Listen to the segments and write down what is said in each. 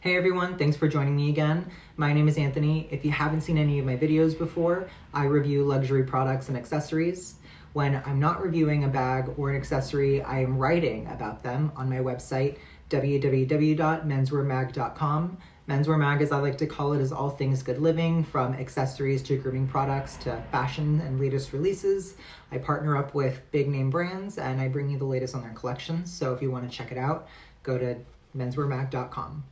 Hey everyone, thanks for joining me again. My name is Anthony. If you haven't seen any of my videos before, I review luxury products and accessories. When I'm not reviewing a bag or an accessory, I am writing about them on my website, www.menswearmag.com. Menswear Mag, as I like to call it, is all things good living, from accessories to grooming products to fashion and latest releases. I partner up with big name brands and I bring you the latest on their collections. So if you want to check it out, go to menswearmag.com.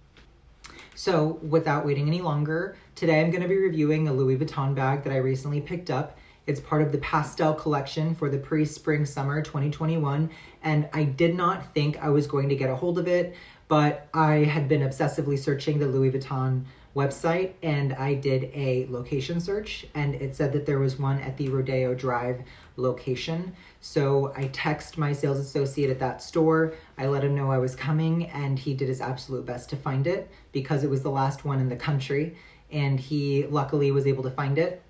So without waiting any longer, today I'm going to be reviewing a Louis Vuitton bag that I recently picked up. It's part of the Pastel collection for the pre-spring summer 2021, and I did not think I was going to get a hold of it, but I had been obsessively searching the Louis Vuitton website, and I did a location search, and it said that there was one at the Rodeo Drive location. So I texted my sales associate at that store. I let him know I was coming, and he did his absolute best to find it because it was the last one in the country, and he luckily was able to find it.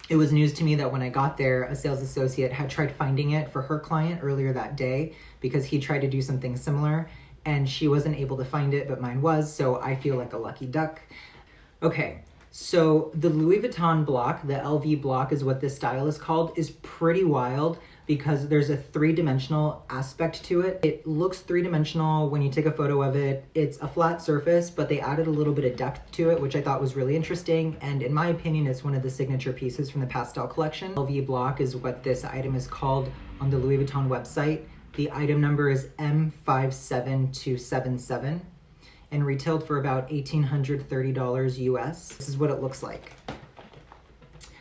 It was news to me that when I got there, a sales associate had tried finding it for her client earlier that day because he tried to do something similar, and she wasn't able to find it, but mine was, so I feel like a lucky duck. Okay, so the Louis Vuitton block, the LV block is what this style is called, is pretty wild because there's a three-dimensional aspect to it. It looks three-dimensional when you take a photo of it. It's a flat surface, but they added a little bit of depth to it, which I thought was really interesting. And in my opinion, it's one of the signature pieces from the Pastel collection. LV block is what this item is called on the Louis Vuitton website. The item number is M57277 and retailed for about $1,830 US. This is what it looks like.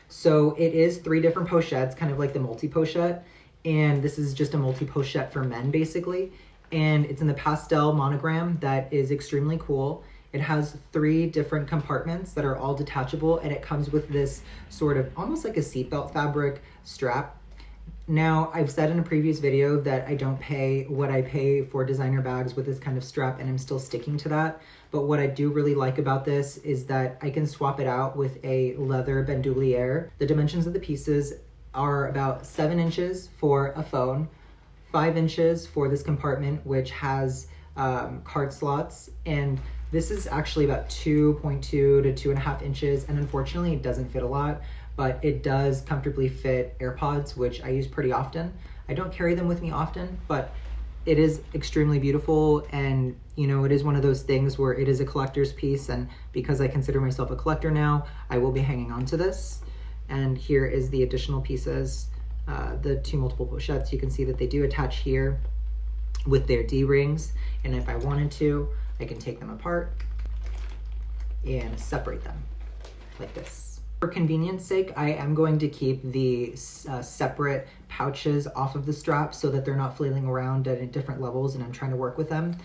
So it is 3 different pochettes, kind of like the multi-pochette. And this is just a multi-pochette for men, basically. And it's in the Pastel monogram that is extremely cool. It has 3 different compartments that are all detachable, and it comes with this sort of almost like a seatbelt fabric strap. Now, I've said in a previous video that I don't pay what I pay for designer bags with this kind of strap, and I'm still sticking to that. But what I do really like about this is that I can swap it out with a leather bandoulière. The dimensions of the pieces are about 7 inches for a phone, 5 inches for this compartment, which has card slots, and this is actually about 2.2 to 2.5 inches, and unfortunately it doesn't fit a lot, but it does comfortably fit AirPods, which I use pretty often. I don't carry them with me often, but it is extremely beautiful, and you know, it is one of those things where it is a collector's piece, and because I consider myself a collector now, I will be hanging on to this. And here is the additional pieces, the 2 multiple pochettes. You can see that they do attach here with their D-rings, and if I wanted to, I can take them apart and separate them like this. For convenience sake, I am going to keep the separate pouches off of the strap so that they're not flailing around at different levels and I'm trying to work with them.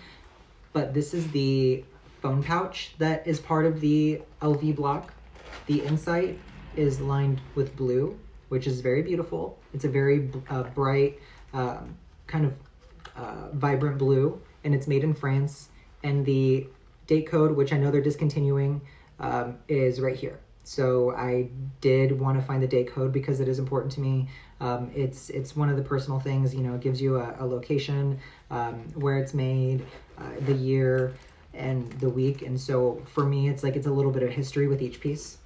But this is the phone pouch that is part of the LV block. The inside is lined with blue, which is very beautiful. It's a very bright, kind of vibrant blue, and it's made in France. And the date code, which I know they're discontinuing, is right here. So I did want to find the date code because it is important to me. It's one of the personal things, you know, it gives you a location, where it's made, the year, and the week. And so for me, it's like it's a little bit of history with each piece.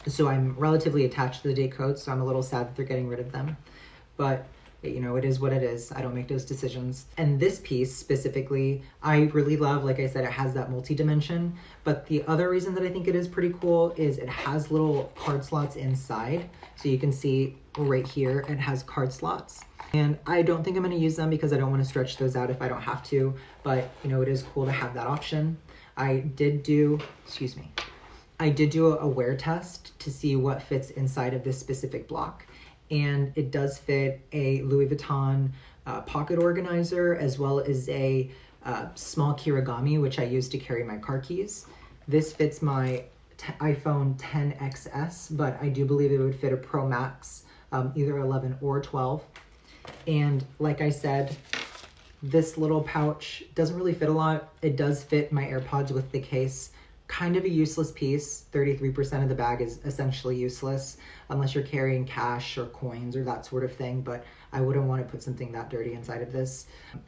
So I'm relatively attached to the date codes, so I'm a little sad that they're getting rid of them. But you know, it is what it is. I don't make those decisions. And this piece specifically, I really love. Like I said, it has that multi-dimension. But the other reason that I think it is pretty cool is it has little card slots inside. So you can see right here, it has card slots. And I don't think I'm going to use them because I don't want to stretch those out if I don't have to. But, you know, it is cool to have that option. I did do a wear test to see what fits inside of this specific block. And it does fit a Louis Vuitton pocket organizer, as well as a small kirigami, which I use to carry my car keys. This fits my iPhone XS, but I do believe it would fit a Pro Max, either 11 or 12. And like I said, this little pouch doesn't really fit a lot. It does fit my AirPods with the case. Kind of a useless piece. 33% of the bag is essentially useless unless you're carrying cash or coins or that sort of thing, but I wouldn't want to put something that dirty inside of this.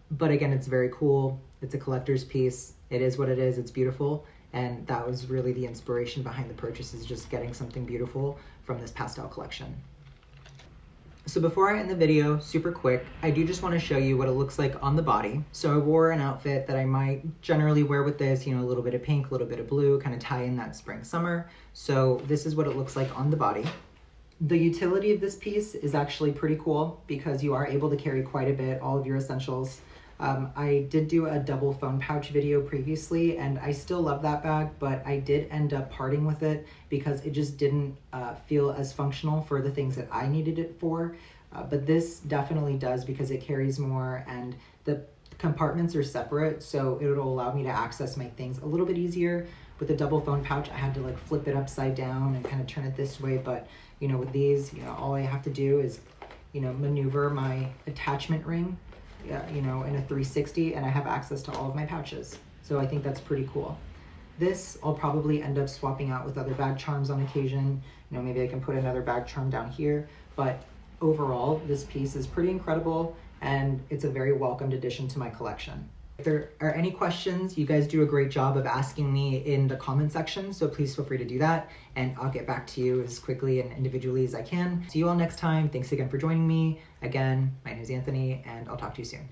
But again, it's very cool. It's a collector's piece, It is what it is, it's beautiful. And that was really the inspiration behind the purchase, is just getting something beautiful from this pastel collection. So before I end the video, super quick, I do just want to show you what it looks like on the body. So I wore an outfit that I might generally wear with this, you know, a little bit of pink, a little bit of blue, kind of tie in that spring summer. So this is what it looks like on the body. The utility of this piece is actually pretty cool because you are able to carry quite a bit, all of your essentials. I did do a double phone pouch video previously, and I still love that bag, but I did end up parting with it because it just didn't feel as functional for the things that I needed it for. But this definitely does, because it carries more and the compartments are separate, so it'll allow me to access my things a little bit easier. With the double phone pouch, I had to like flip it upside down and kind of turn it this way, but you know, with these, you know, all I have to do is, you know, maneuver my attachment ring, you know, in a 360, and I have access to all of my pouches. So I think that's pretty cool. This I'll probably end up swapping out with other bag charms on occasion. You know, maybe I can put another bag charm down here, but overall, this piece is pretty incredible and it's a very welcomed addition to my collection. If there are any questions, you guys do a great job of asking me in the comment section, so please feel free to do that, and I'll get back to you as quickly and individually as I can. See you all next time. Thanks again for joining me. Again, my name is Anthony, and I'll talk to you soon.